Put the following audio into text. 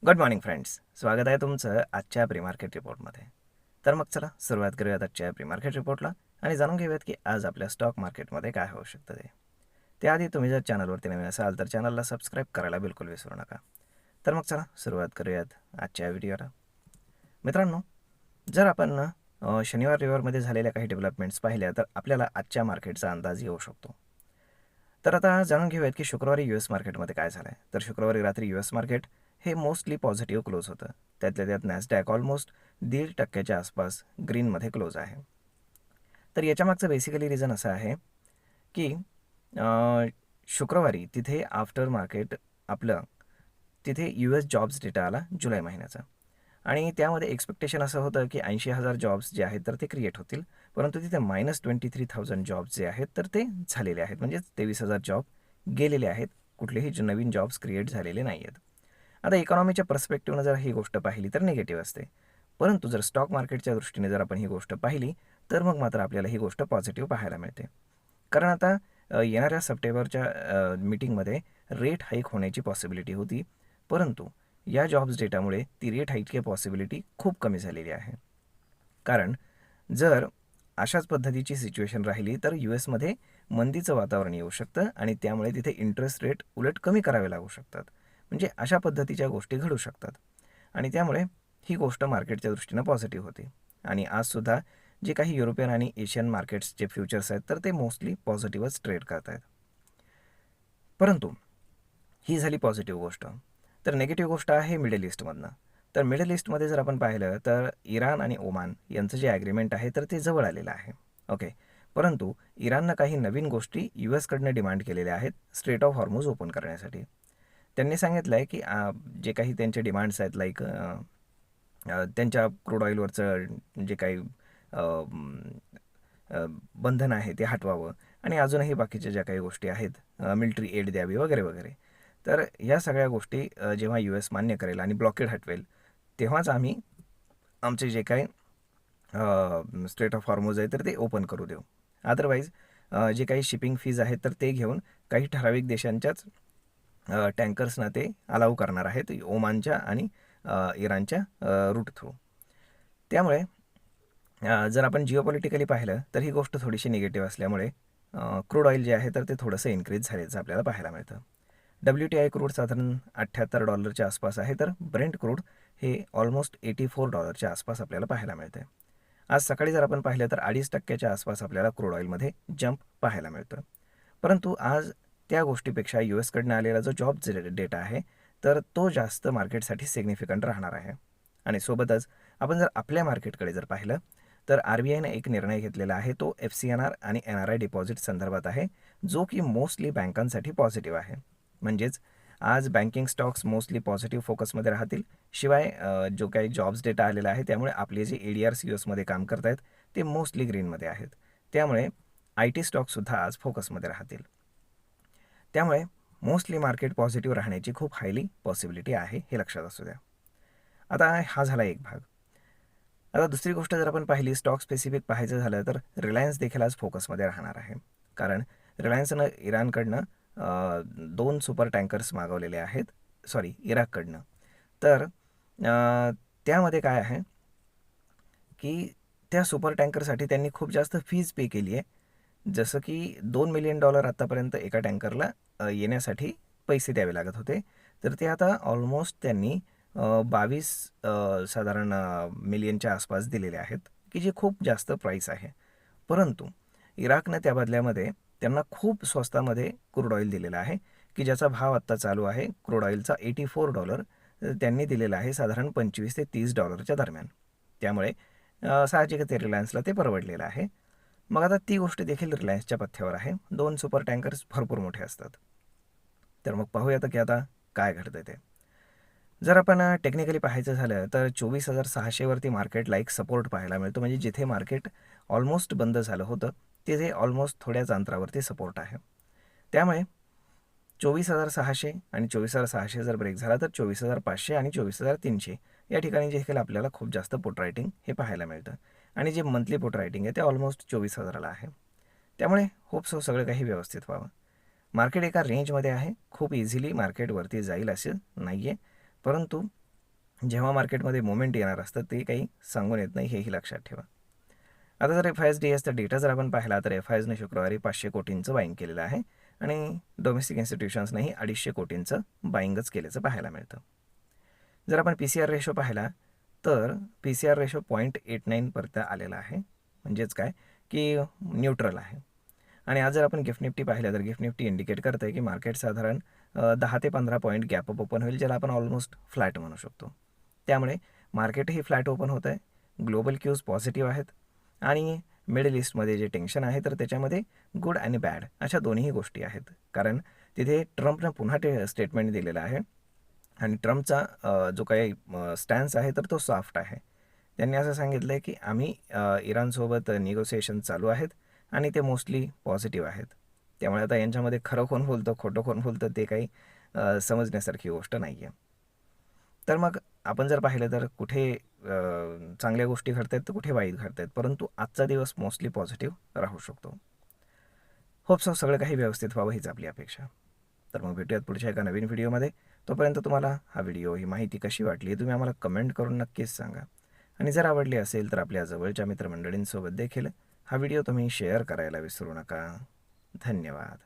Good morning friends, स्वागत आहे तुमचं आजच्या प्री मार्केट रिपोर्टमध्ये. तर मग चला सुरुवात करूयात आजच्या प्री मार्केट रिपोर्टला आणि जाणून घेऊयात की आज आपल्या स्टॉक मार्केटमध्ये काय होऊ शकतं ते. त्याआधी तुम्ही जर चॅनलवरती नवीन असाल तर चॅनलला सबस्क्राईब करायला बिलकुल विसरू नका. तर मग चला सुरुवात करूयात आजच्या व्हिडिओला. मित्रांनो, जर आपण शनिवार रविवारमध्ये झालेल्या काही डेव्हलपमेंट्स पाहिल्या तर आपल्याला आजच्या मार्केटचा अंदाज येऊ शकतो. तर आता जाणून घेऊयात की शुक्रवारी US मार्केटमध्ये काय झालं आहे. तर शुक्रवारी रात्री US मार्केट हे मोस्टली पॉझिटिव्ह क्लोज होतं. त्यातल्या त्यात नॅसडॅक ऑलमोस्ट 1.5% आसपास ग्रीनमध्ये क्लोज आहे. तर याच्यामागचं बेसिकली रिझन असं आहे की शुक्रवारी तिथे आफ्टर मार्केट आपलं तिथे US जॉब्स डेटा आला जुलै महिन्याचा आणि त्यामध्ये एक्सपेक्टेशन असं होतं की 80,000 जॉब्स जे आहेत तर ते क्रिएट होतील, परंतु तिथे -23,000 जॉब्स जे आहेत तर ते झालेले आहेत, म्हणजे 23,000 जॉब गेलेले आहेत. कुठलेही नवीन जॉब्स क्रिएट झालेले नाही आहेत. आता इकॉनॉमीच्या पर्स्पेक्टिव्हनं जर ही गोष्ट पाहिली तर निगेटिव्ह असते, परंतु जर स्टॉक मार्केटच्या दृष्टीने जर आपण ही गोष्ट पाहिली तर मग मात्र आपल्याला ही गोष्ट पॉझिटिव्ह पाहायला मिळते. कारण आता येणाऱ्या सप्टेंबरच्या मीटिंगमध्ये रेट हाईक होण्याची पॉसिबिलिटी होती, परंतु या जॉब्स डेटामुळे ती रेट हाईकची पॉसिबिलिटी खूप कमी झालेली आहे. कारण जर अशाच पद्धतीची सिच्युएशन राहिली तर US मध्ये मंदीचं वातावरण येऊ शकतं आणि त्यामुळे तिथे इंटरेस्ट रेट उलट कमी करावे लागू शकतात. म्हणजे अशा पद्धतीच्या गोष्टी घडू शकतात आणि त्यामुळे ही गोष्ट मार्केटच्या दृष्टीनं पॉझिटिव्ह होती. आणि आजसुद्धा जे काही युरोपियन आणि एशियन मार्केट्सचे फ्युचर्स आहेत तर ते मोस्टली पॉझिटिव्हच ट्रेड करत आहेत. परंतु ही झाली पॉझिटिव्ह गोष्ट. तर निगेटिव्ह गोष्ट आहे मिडल ईस्टमधनं. तर मिडल ईस्टमध्ये जर आपण पाहिलं तर इराण आणि ओमान यांचं जे ॲग्रीमेंट आहे तर ते जवळ आलेलं आहे. ओके. परंतु इराणनं काही नवीन गोष्टी US कडनं डिमांड केलेल्या आहेत स्ट्रेट ऑफ हॉर्मूज ओपन करण्यासाठी. त्यांनी सांगितलं आहे की जे काही त्यांचे डिमांड्स आहेत लाईक त्यांच्या क्रूड ऑइलवरचं जे काही अ, बंधन आहे ते हटवावं आणि अजूनही बाकीच्या ज्या काही गोष्टी आहेत, मिलिटरी एड द्यावी वगैरे वगैरे. तर या सगळ्या गोष्टी जेव्हा US मान्य करेल आणि ब्लॉकेड हटवेल तेव्हाच आम्ही आमचे जे काही स्ट्रेट ऑफ हॉर्मोज आहे तर ते ओपन करू देऊ. अदरवाईज जे काही शिपिंग फीज आहेत तर ते घेऊन काही ठराविक देशांच्याच टँकर्सना ते अलाऊ करणार आहेत ओमानच्या आणि इराणच्या रूट थ्रू. त्यामुळे जर आपण जिओपॉलिटिकली पाहिलं तर ही गोष्ट थोडीशी निगेटिव्ह असल्यामुळे क्रूड ऑइल जे आहे तर ते थोडंसं इन्क्रीज झाल्याचं आपल्याला पाहायला मिळतं. WTI क्रूड साधारण $78 आसपास आहे, तर ब्रेंट क्रूड हे ऑलमोस्ट $84 आसपास आपल्याला पाहायला मिळते. आज सकाळी जर आपण पाहिलं तर 2.5% आसपास आपल्याला क्रूड ऑइलमध्ये जंप पाहायला मिळतं. परंतु आज त्या गोष्टीपेक्षा US कडनं आलेला जो जॉब डेटा आहे तर तो जास्त मार्केटसाठी सिग्निफिकंट राहणार आहे. आणि सोबतच आपण जर आपल्या मार्केटकडे जर पाहिलं तर RBIने एक निर्णय घेतलेला आहे, तो FCNR आणि NRI डिपॉझिट संदर्भात आहे, जो की मोस्टली बँकांसाठी पॉझिटिव्ह आहे. म्हणजेच आज बँकिंग स्टॉक्स मोस्टली पॉझिटिव्ह फोकसमध्ये राहतील. शिवाय जो काही जॉब्स डेटा आलेला आहे त्यामुळे आपले जे ADRs US काम करत आहेत ते मोस्टली ग्रीनमध्ये आहेत. त्यामुळे IT स्टॉक्ससुद्धा आज फोकसमध्ये राहतील. त्यामुळे मोस्टली मार्केट पॉझिटिव्ह राहण्याची खूप हायली पॉसिबिलिटी आहे, हे लक्षात असू द्या. आता हा झाला एक भाग. आता दुसरी गोष्ट जर आपण पाहिली स्टॉक स्पेसिफिक पाहायचं झालं तर रिलायन्स देखील आज फोकसमध्ये राहणार आहे. कारण रिलायन्सनं इराणकडनं 2 सुपर टँकर्स मागवलेले आहेत, सॉरी इराककडनं. तर त्यामध्ये काय आहे की त्या सुपर टँकरसाठी त्यांनी खूप जास्त फीज पे केली आहे. जसं की $2 मिलियन आत्तापर्यंत एका टँकरला येण्यासाठी पैसे द्यावे लागत होते. तर ते आता ऑलमोस्ट त्यांनी 22 साधारण मिलियनच्या आसपास दिलेले आहेत, की जे खूप जास्त प्राईस आहे. परंतु इराकनं त्या बदल्यामध्ये त्यांना खूप स्वस्तामध्ये क्रूड ऑइल दिलेला आहे, की ज्याचा भाव आत्ता चालू आहे क्रूड ऑइलचा $84. त्यांनी दिलेला आहे साधारण $25 ते $30 दरम्यान. त्यामुळे साहजिकच ते रिलायन्सला ते परवडलेलं आहे. मग आता ती गोष्ट देखील रिलायन्सच्या पथ्यावर आहे. 2 सुपर टँकर्स भरपूर मोठे असतात. तर मग पाहूयात की आता काय घडतंय ते. जर आपण टेक्निकली पाहायचं झालं तर 24,600 वरती मार्केटला एक सपोर्ट पाहायला मिळतो. म्हणजे जिथे मार्केट ऑलमोस्ट बंद झालं होतं तिथे ऑलमोस्ट थोड्याच अंतरावरती सपोर्ट आहे. त्यामुळे 24,600 आणि 24,600 जर ब्रेक झाला तर 24,500 आणि 24,300 या ठिकाणी देखील आपल्याला खूप जास्त पुट रायटिंग हे पाहायला मिळतं. आणि जे मंथली पुट रायटिंग आहे ते ऑलमोस्ट 24,000ला आहे. त्यामुळे होप सो सगळं काही व्यवस्थित व्हावं. मार्केट एका रेंजमध्ये आहे, खूप इझिली मार्केट वरती जाईल असं नाही आहे. परंतु जेव्हा मार्केटमध्ये मोमेंट येणार असतं ते काही सांगून येत नाही, हेही लक्षात ठेवा. आता जर FISDAचा डेटा जर आपण पाहिला तर FISने शुक्रवारी 500 कोटींचं बाईंग केलेलं आहे आणि डोमेस्टिक इन्स्टिट्यूशन्सनेही 250 कोटींचं बाईंगच केल्याचं पाहायला मिळतं. जर आपण PCR रेशो पाहिला तर PCR रेशो 0.89पर्यंत आलेला आहे, म्हणजेच काय की न्यूट्रल आहे. आणि आज जर आपण गिफ्ट निफ्टी पाहिलं तर गिफ्ट निफ्टी इंडिकेट करतं आहे की मार्केट साधारण 10 ते 15 पॉईंट गॅप अप ओपन होईल, ज्याला आपण ऑलमोस्ट फ्लॅट म्हणू शकतो. त्यामुळे मार्केटही फ्लॅट ओपन होत आहे, ग्लोबल क्यूज पॉझिटिव्ह आहेत आणि मिडल ईस्टमध्ये जे टेन्शन आहे तर त्याच्यामध्ये गुड आणि बॅड अशा दोन्ही गोष्टी आहेत. कारण तिथे ट्रम्पनं पुन्हा स्टेटमेंट दिलेलं आहे आणि ट्रम्पचा जो काही स्टॅन्स आहे तर तो सॉफ्ट आहे. त्यांनी असं सांगितलं आहे की आम्ही इराणसोबत निगोसिएशन चालू आहेत आणि ते मोस्टली पॉझिटिव्ह आहेत. त्यामुळे आता यांच्यामध्ये खरं कोण बोलतं खोटं कोण बोलतं ते काही समजण्यासारखी गोष्ट नाही आहे. तर मग आपण जर पाहिलं तर कुठे चांगल्या गोष्टी घडत आहेत तर कुठे वाईट घडत आहेत, परंतु आजचा दिवस मोस्टली पॉझिटिव्ह राहू शकतो. होप सो सगळं काही व्यवस्थित व्हावं हीच आपली अपेक्षा. तर मग भेटूयात पुढच्या एका नवीन व्हिडिओमध्ये. तोपर्यंत तुम्हाला हा व्हिडिओ, ही माहिती कशी वाटली तुम्ही आम्हाला कमेंट करून नक्कीच सांगा. आणि जर आवडली असेल तर आपल्या जवळच्या मित्रमंडळींसोबत देखील हा व्हिडिओ तुम्ही शेअर करायला विसरू नका. धन्यवाद.